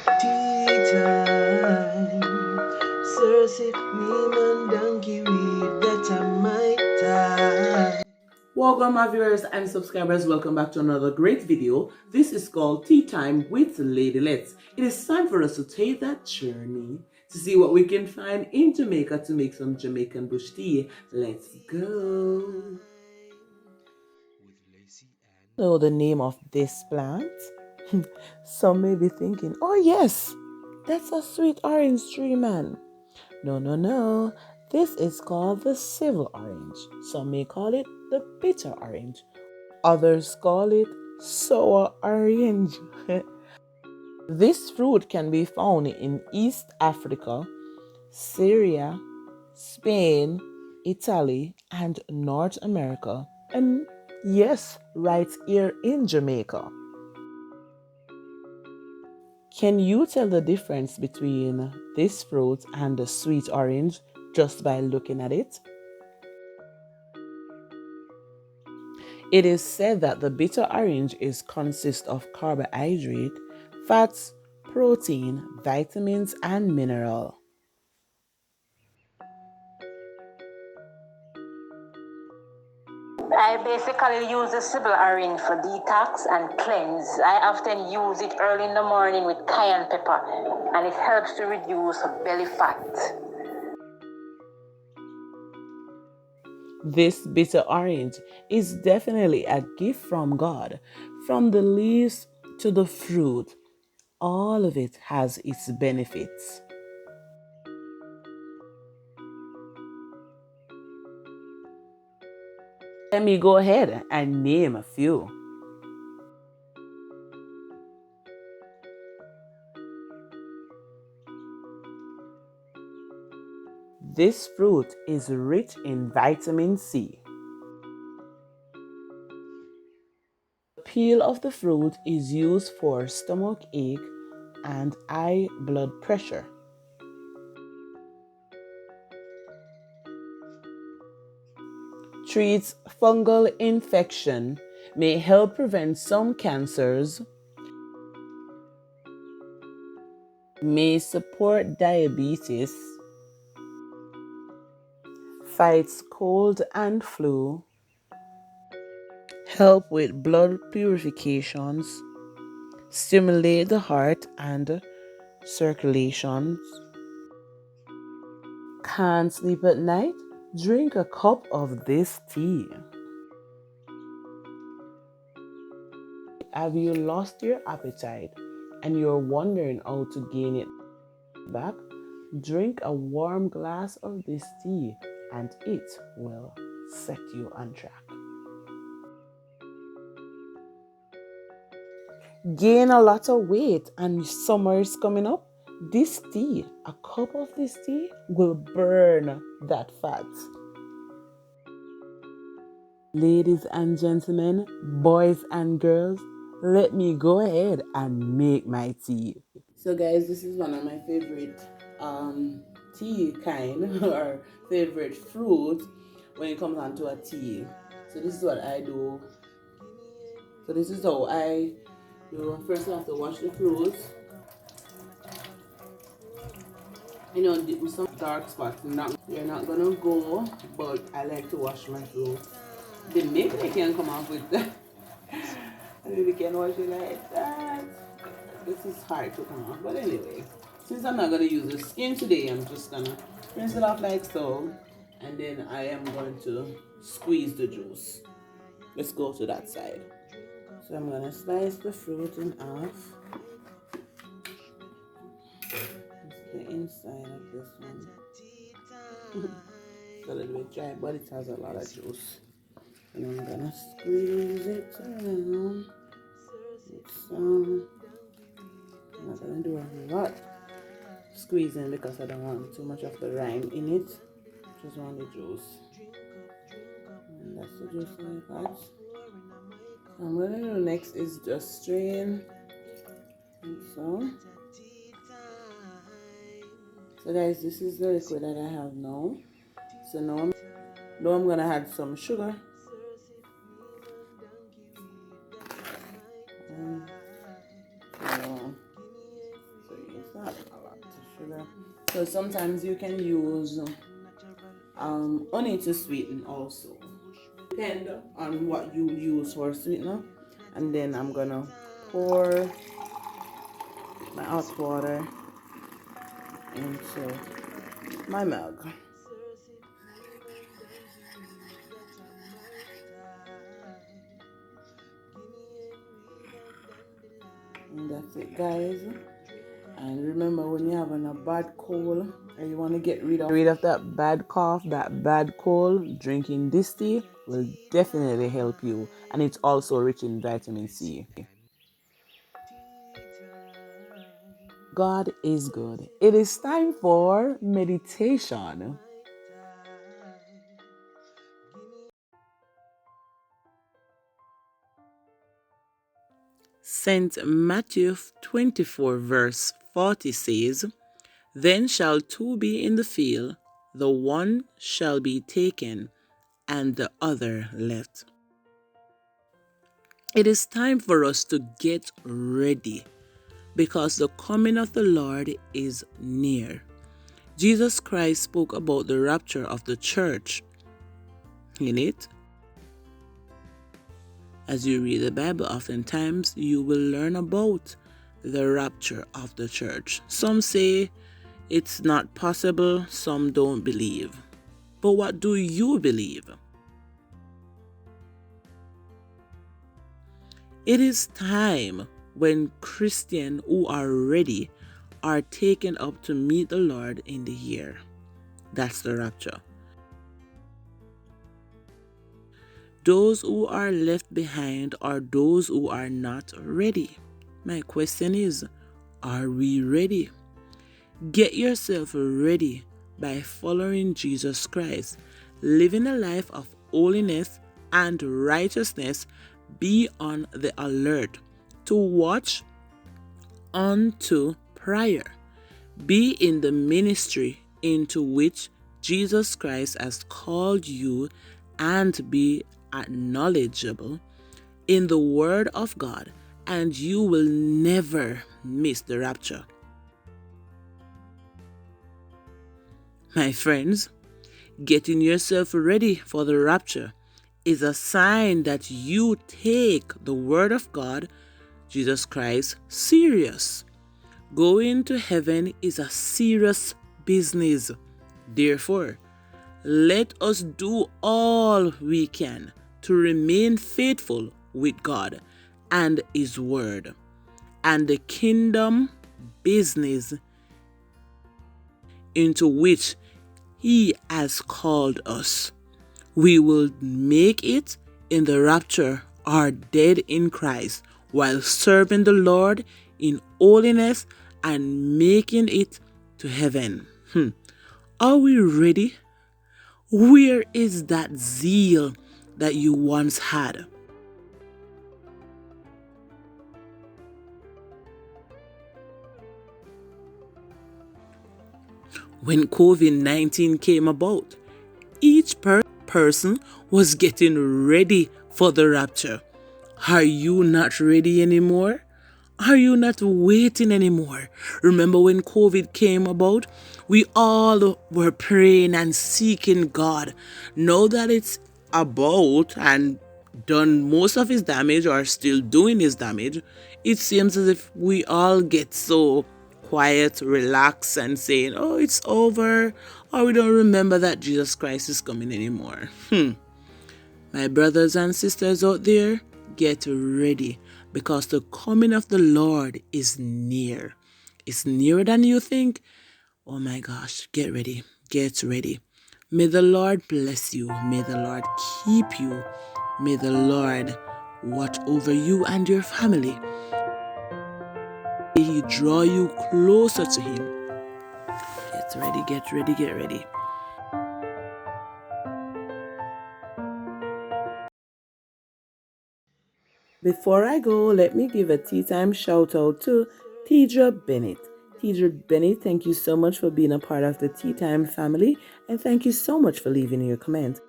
Tea time. Cersei, me man donkey weed. That my time. Welcome my viewers and subscribers, welcome back to another great video. This is called Tea Time with Lady Let's. It is time for us to take that journey to see what we can find in Jamaica to make some Jamaican bush tea. Let's go. Know the name of this plant? Some may be thinking, oh yes, that's a sweet orange tree, man. No, no, no. This is called the civil orange. Some may call it the bitter orange. Others call it sour orange. This fruit can be found in East Africa, Syria, Spain, Italy, and North America. And yes, right here in Jamaica. Can you tell the difference between this fruit and the sweet orange just by looking at it? It is said that the bitter orange consists of carbohydrate, fats, protein, vitamins, and mineral. I basically use the Sibyl orange for detox and cleanse. I often use it early in the morning with cayenne pepper, and it helps to reduce belly fat. This bitter orange is definitely a gift from God. From the leaves to the fruit, all of it has its benefits. Let me go ahead and name a few. This fruit is rich in vitamin C. The peel of the fruit is used for stomach ache and high blood pressure. Treats fungal infection, may help prevent some cancers, may support diabetes, fights cold and flu, help with blood purifications, stimulate the heart and circulations. Can't sleep at night? Drink a cup of this tea. Have you lost your appetite and you're wondering how to gain it back? Drink a warm glass of this tea and it will set you on track. Gain a lot of weight and summer is coming up? This tea, a cup of this tea will burn that fat. Ladies and gentlemen, boys and girls, let me go ahead and make my tea. So guys, this is one of my favorite tea kind or favorite fruit when it comes on to a tea. So this is what I do. So this is how I do. First I have to wash the fruit. You know, with some dark spots, you're not gonna go, but I like to wash my fruit. Maybe they can come up with that. Maybe we can wash it like that. This is hard to come off, but anyway, since I'm not gonna use the skin today, I'm just gonna rinse it off like so, and then I am going to squeeze the juice. Let's go to that side. So I'm gonna slice the fruit in half. The inside of this one. It's a little bit dry, but it has a lot of juice. And I'm gonna squeeze it around. I'm not gonna do a lot squeezing because I don't want too much of the rind in it. Just want the juice. And that's the juice like that. So I'm gonna do next is just strain. And so. So guys, this is the liquid that I have now. So now I'm gonna add some sugar. So So sometimes you can use honey to sweeten also. Depend on what you use for sweetener. And then I'm gonna pour my hot water into my mug. And that's it, guys. And remember, when you're having a bad cold and you want to get rid of that bad cough, that bad cold, drinking this tea will definitely help you. And it's also rich in vitamin C. God is good. It is time for meditation. St. Matthew 24, verse 40 says, "Then shall two be in the field, the one shall be taken, and the other left." It is time for us to get ready because the coming of the Lord is near. Jesus Christ spoke about the rapture of the church in it. As you read the Bible, oftentimes you will learn about the rapture of the church. Some say it's not possible, some don't believe. But what do you believe? It is time when Christians who are ready are taken up to meet the Lord in the air. That's the rapture. Those who are left behind are those who are not ready. My question is, are we ready? Get yourself ready by following Jesus Christ, living a life of holiness and righteousness. Be on the alert to watch unto prayer. Be in the ministry into which Jesus Christ has called you, and be knowledgeable in the Word of God, and you will never miss the rapture. My friends, getting yourself ready for the rapture is a sign that you take the Word of God, Jesus Christ, serious. Going to heaven is a serious business. Therefore, let us do all we can to remain faithful with God and His Word and the kingdom business into which He has called us. We will make it in the rapture or dead in Christ while serving the Lord in holiness and making it to heaven. Are we ready? Where is that zeal that you once had? When COVID-19 came about, each person was getting ready for the rapture. Are you not ready anymore? Are you not waiting anymore? Remember when COVID came about? We all were praying and seeking God. Now that it's about and done most of his damage or still doing his damage, it seems as if we all get so quiet, relaxed, and saying, "Oh, it's over," or we don't remember that Jesus Christ is coming anymore. My brothers and sisters out there, get ready because the coming of the Lord is near. It's nearer than you think. Oh my gosh, get ready. Get ready. May the Lord bless you. May the Lord keep you. May the Lord watch over you and your family. May He draw you closer to Him. Get ready, get ready, get ready. Before I go, let me give a tea time shout out to Tidra Bennett. Tidra Bennett, thank you so much for being a part of the Tea Time family, and thank you so much for leaving your comment.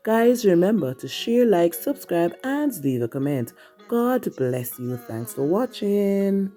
Guys, remember to share, like, subscribe, and leave a comment. God bless you. Thanks for watching.